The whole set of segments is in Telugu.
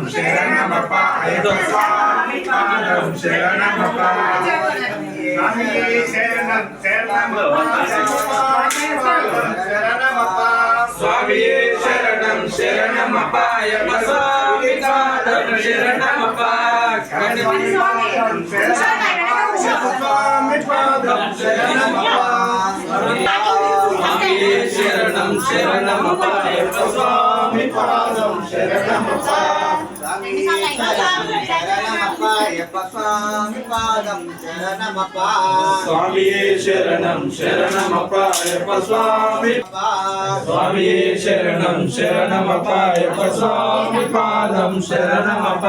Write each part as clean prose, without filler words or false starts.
శరణమప్ప అయ్యప్ప స్వామి పాదం శరణమప్ప స్వామియే శరణం శరణమప్ప స్వామియే శరణం శరణమప్ప అయ్యప్ప స్వామి పాదం శరణమప్ప స్వామి పాదం శరణమప్ప స్వామియే శరణం శరణమప్ప అయ్యప్ప స్వామి పాదం శరణమప్ప స్వామియే శరణం శరణమప్ప అయ్యప్ప స్వామి స్వామియే శరణం శరణమప్ప అయ్యప్ప స్వామి పాదం శరణమప్ప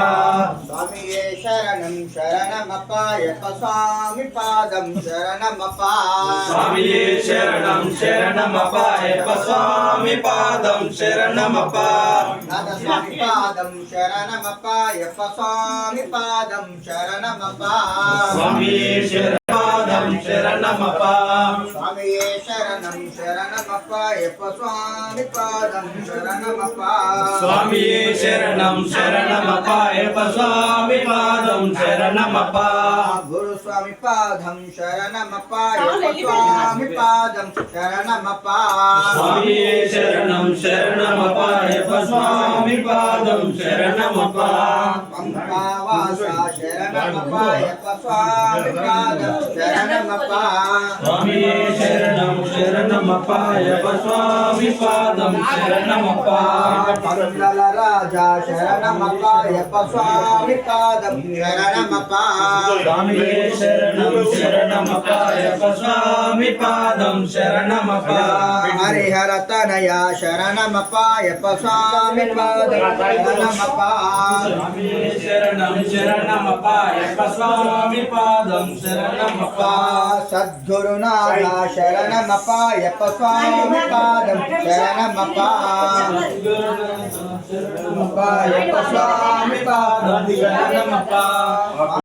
స్వామియే శరణం శరణమప్ప అయ్యప్ప స్వామి పాదం శరణమప్ప స్వామియే శరణం శరణమప్ప అయ్యప్ప స్వామి పాదం శరణమప్ప నాథ స్వామి పాదం శరణమప్ప అయ్యప్ప స్వామి పాదం శరణమప్ప స్వామియే శరణం శరణమప్ప స్వామియే శరణం శరణమప్ప అయ్యప్ప స్వామి పాదం శరణమప్ప స్వామియే శరణం శరణమప్ప అయ్యప్ప స్వామి పాదం శరణమప్ప గురు స్వామి పాదం శరణమప్ప అయ్యప్ప స్వామి పాదం శరణమప్ప స్వామియే శరణం శరణమప్ప అయ్యప్ప స్వామి పాదం శరణమప్ప పంపావాస శరణమప్ప అయ్యప్ప స్వామి పాదం శరణమప్ప స్వామియే శరణం శరణమప్ప అయ్యప్ప స్వామి పాదం శరణమప్ప పందల రాజా శరణమప్ప అయ్యప్ప స్వామి పాదం శరణమప్ప స్వామియే శరణం శరణమప్ప అయ్యప్ప స్వామి పాదం శరణమప్ప హరిహర తనయ శరణమప్ప అయ్యప్ప స్వామి పాదం శరణమప్ప స్వామియే శరణం శరణమప్ప అయ్యప్ప స్వామి పాదం శరణమప్ప సద్గురునాథ శరణమప్ప అయ్యప్ప స్వామి పాదం శరణమప్ప అయ్యప్ప స్వామి పాదం శరణమప్ప